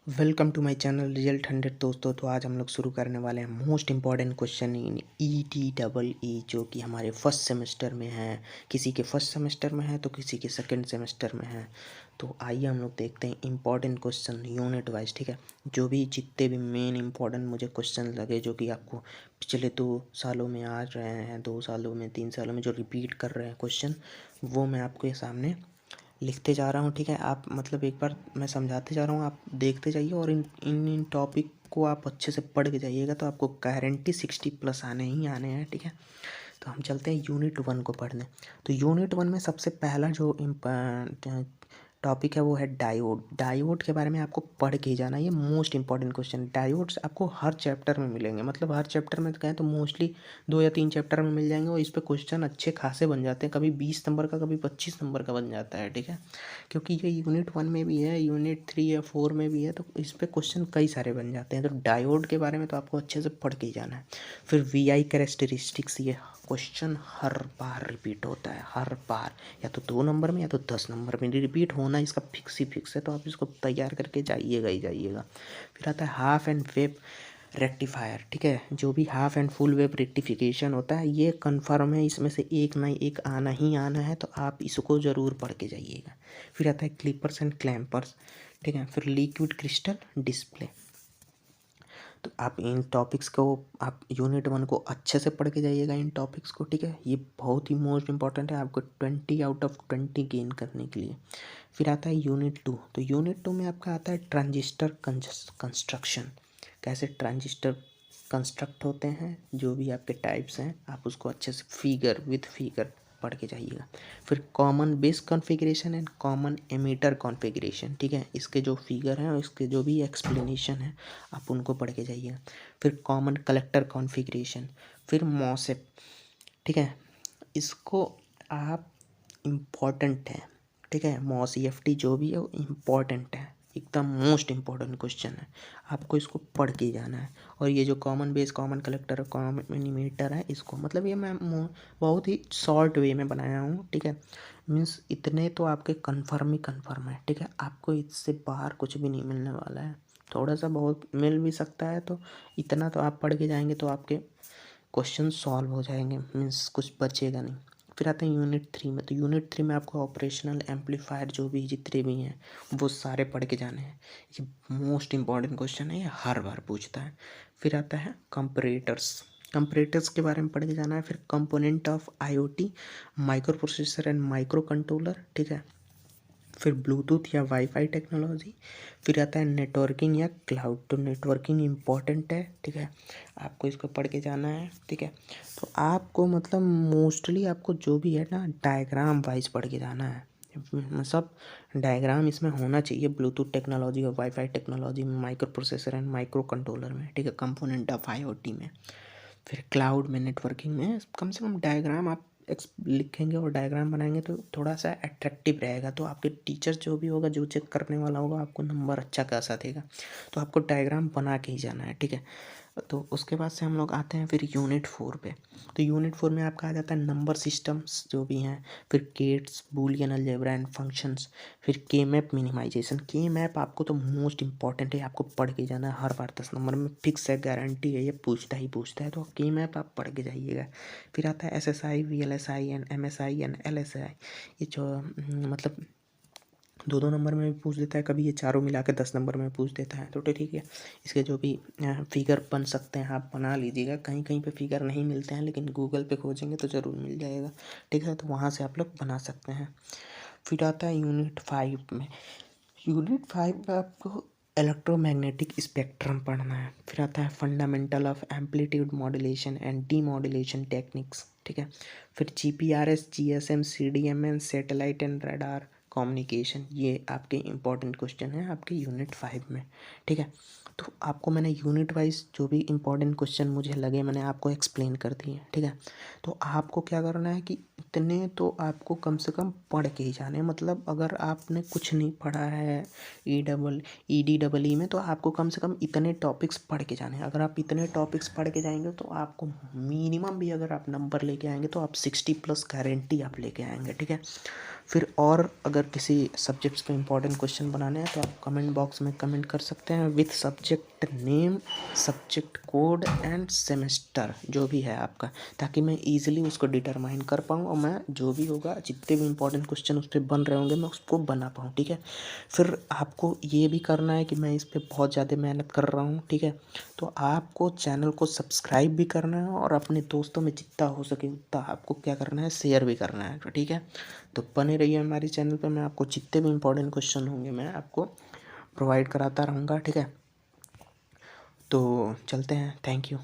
Welcome to my channel result 100 दोस्तों। तो आज हम लोग शुरू करने वाले हैं मोस्ट इम्पॉर्टेंट क्वेश्चन इन ई जो कि हमारे फर्स्ट सेमेस्टर में है। किसी के फर्स्ट सेमेस्टर में है तो किसी के सेकंड सेमेस्टर में है। तो आइए हम लोग देखते हैं इम्पॉर्टेंट क्वेश्चन यूनिट वाइज। ठीक है, जो भी जितने भी मेन इम्पॉर्टेंट मुझे क्वेश्चन लगे जो कि आपको पिछले 2 सालों में आ रहे हैं, 2 सालों में 3 सालों में जो रिपीट कर रहे हैं क्वेश्चन, वो मैं आपके सामने लिखते जा रहा हूँ। ठीक है, आप मतलब एक बार मैं समझाते जा रहा हूँ, आप देखते जाइए और इन इन इन टॉपिक को आप अच्छे से पढ़ के जाइएगा तो आपको गारंटी 60+ आने ही आने हैं। ठीक है, तो हम चलते हैं यूनिट 1 को पढ़ने। तो यूनिट 1 में सबसे पहला जो टॉपिक है वो है डायोड। डायोड के बारे में आपको पढ़ के ही जाना है, ये मोस्ट इंपॉर्टेंट क्वेश्चन। डायोड्स आपको हर चैप्टर में मिलेंगे, मतलब हर चैप्टर में कहें तो मोस्टली 2 या 3 चैप्टर में मिल जाएंगे और इस पे क्वेश्चन अच्छे खासे बन जाते हैं। कभी 20 नंबर का, कभी 25 नंबर का बन जाता है। ठीक है, क्योंकि ये यूनिट 1 में भी है, यूनिट 3 या 4 में भी है, तो इस पे क्वेश्चन कई सारे बन जाते हैं। तो डायोड के बारे में तो आपको अच्छे से पढ़ के ही जाना है। फिर वी आई कैरेक्टरिस्टिक्स, ये क्वेश्चन हर बार रिपीट होता है, हर बार, या तो 2 नंबर में या तो 10 नंबर में रिपीट होना इसका फिक्स ही फिक्स है। तो आप इसको तैयार करके जाइएगा ही जाइएगा। फिर आता है हाफ एंड वेव रेक्टिफायर। ठीक है, जो भी half and full wave rectification होता है ये कन्फर्म है, इसमें से एक ना एक आना ही आना है, तो आप इसको ज़रूर पढ़ के जाइएगा। फिर आता है क्लिपर्स एंड क्लैम्पर्स। ठीक है, फिर लिक्विड क्रिस्टल डिस्प्ले। तो आप इन टॉपिक्स को, आप यूनिट 1 को अच्छे से पढ़ के जाइएगा इन टॉपिक्स को। ठीक है, ये बहुत ही मोस्ट इंपॉर्टेंट है आपको 20/20 गेन करने के लिए। फिर आता है यूनिट 2। तो यूनिट 2 में आपका आता है ट्रांजिस्टर कंस्ट्रक्शन, कैसे ट्रांजिस्टर कंस्ट्रक्ट होते हैं, जो भी आपके टाइप्स हैं आप उसको अच्छे से फिगर विथ फिगर पढ़ के जाइएगा। फिर common base configuration and common ammeter configuration. ठीक है, इसके जो फिगर हैं और इसके जो भी एक्सप्लेनेशन है आप उनको पढ़ के जाइएगा। फिर कॉमन कलेक्टर कॉन्फ़िगरेशन, फिर मॉसेप। ठीक है, इसको आप इम्पॉर्टेंट है। ठीक है, मॉस जो भी है वो इम्पॉर्टेंट है, एकदम मोस्ट इम्पॉर्टेंट क्वेश्चन है, आपको इसको पढ़ के ही जाना है। और ये जो कॉमन बेस, कॉमन कलेक्टर और कॉमन एमिटर है, इसको मतलब ये मैं बहुत ही शॉर्ट वे में बनाया हूँ। ठीक है, मीन्स इतने तो आपके कन्फर्म ही कन्फर्म है। ठीक है, आपको इससे बाहर कुछ भी नहीं मिलने वाला है, थोड़ा सा बहुत मिल भी सकता है, तो इतना तो आप पढ़ के जाएंगे तो आपके क्वेश्चन सॉल्व हो जाएंगे, मीन्स कुछ बचेगा नहीं। फिर आते हैं यूनिट 3 में। तो यूनिट 3 में आपको ऑपरेशनल एम्पलीफायर जो भी जितने भी हैं वो सारे पढ़ के जाने हैं। ये मोस्ट इंपॉर्टेंट क्वेश्चन है, ये हर बार पूछता है। फिर आता है कंपैरेटर्स। कंपैरेटर्स के बारे में पढ़ के जाना है। फिर component of IoT, micro processor and micro controller. ठीक है, फिर ब्लूटूथ या वाईफाई टेक्नोलॉजी। फिर आता है नेटवर्किंग या क्लाउड। तो नेटवर्किंग इम्पॉर्टेंट है। ठीक है, आपको इसको पढ़ के जाना है। ठीक है, तो आपको मतलब मोस्टली आपको जो भी है ना डायग्राम वाइज पढ़ के जाना है, मतलब डायग्राम इसमें होना चाहिए ब्लूटूथ टेक्नोलॉजी और वाईफाई टेक्नोलॉजी में, micro processor and micro controller में। ठीक है, कंपोनेंट ऑफ आईओटी में। फिर क्लाउड में, नेटवर्किंग में कम से कम डायग्राम आप लिखेंगे और डायग्राम बनाएंगे तो थोड़ा सा अट्रैक्टिव रहेगा, तो आपके टीचर जो भी होगा, जो चेक करने वाला होगा, आपको नंबर अच्छा खासा देगा। तो आपको डायग्राम बना के ही जाना है। ठीक है, तो उसके बाद से हम लोग आते हैं फिर यूनिट 4 पे। तो यूनिट 4 में आपका आ जाता है नंबर सिस्टम्स जो भी हैं, फिर gates, Boolean algebra and functions, फिर के मैप मिनिमाइजेशन। के मैप आपको तो मोस्ट इंपॉर्टेंट है, आपको पढ़ के जाना है, हर बार 10 नंबर में फिक्स है, गारंटी है, ये पूछता ही पूछता है, तो के मैप आप पढ़ के जाइएगा। फिर आता है SSI, VLSI and MSI and LSI। ये जो मतलब 2-2 नंबर में भी पूछ देता है, कभी ये चारों मिला के 10 नंबर में पूछ देता है। तो ठीक है, इसके जो भी फिगर बन सकते हैं आप बना लीजिएगा। कहीं कहीं पे फिगर नहीं मिलते हैं, लेकिन गूगल पे खोजेंगे तो ज़रूर मिल जाएगा। ठीक है, तो वहाँ से आप लोग बना सकते हैं। फिर आता है यूनिट 5 में। यूनिट 5 में आपको इलेक्ट्रोमैग्नेटिक स्पेक्ट्रम पढ़ना है। फिर आता है fundamental of amplitude modulation and demodulation techniques. ठीक है, फिर GPRS, GSM, CDMA, satellite and radar communication. ये आपके इंपॉर्टेंट क्वेश्चन है आपके यूनिट 5 में। ठीक है, तो आपको मैंने यूनिट वाइज जो भी इंपॉर्टेंट क्वेश्चन मुझे लगे मैंने आपको एक्सप्लेन कर दिए। ठीक है, तो आपको क्या करना है कि इतने तो आपको कम से कम पढ़ के ही जाने, मतलब अगर आपने कुछ नहीं पढ़ा है EDEE में, तो आपको कम से कम इतने टॉपिक्स पढ़ के जाने हैं। अगर आप इतने टॉपिक्स पढ़ के जाएंगे तो आपको मिनिमम भी अगर आप नंबर लेके आएंगे तो आप 60+ गारंटी आप लेके आएंगे। ठीक है, फिर और अगर किसी सब्जेक्ट्स पे इंपॉर्टेंट क्वेश्चन बनाने हैं तो आप कमेंट बॉक्स में कमेंट कर सकते हैं with subject name, subject code end semester जो भी है आपका, ताकि मैं ईजिली उसको डिटरमाइन कर पाऊँ और मैं जो भी होगा जितने भी इंपॉर्टेंट क्वेश्चन उस पर बन रहे होंगे मैं उसको बना पाऊँ, ठीक है। फिर आपको ये भी करना है कि मैं इस पर बहुत ज़्यादा मेहनत कर रहा हूँ, ठीक है। तो आपको चैनल को सब्सक्राइब भी करना है और अपने दोस्तों में जितना हो सके उतना आपको क्या करना है, शेयर भी करना है, ठीक है। तो बने रहिए हमारे चैनल पे, मैं आपको जितने भी इंपॉर्टेंट क्वेश्चन होंगे मैं आपको प्रोवाइड कराता रहूँगा, ठीक है। तो चलते हैं, थैंक यू।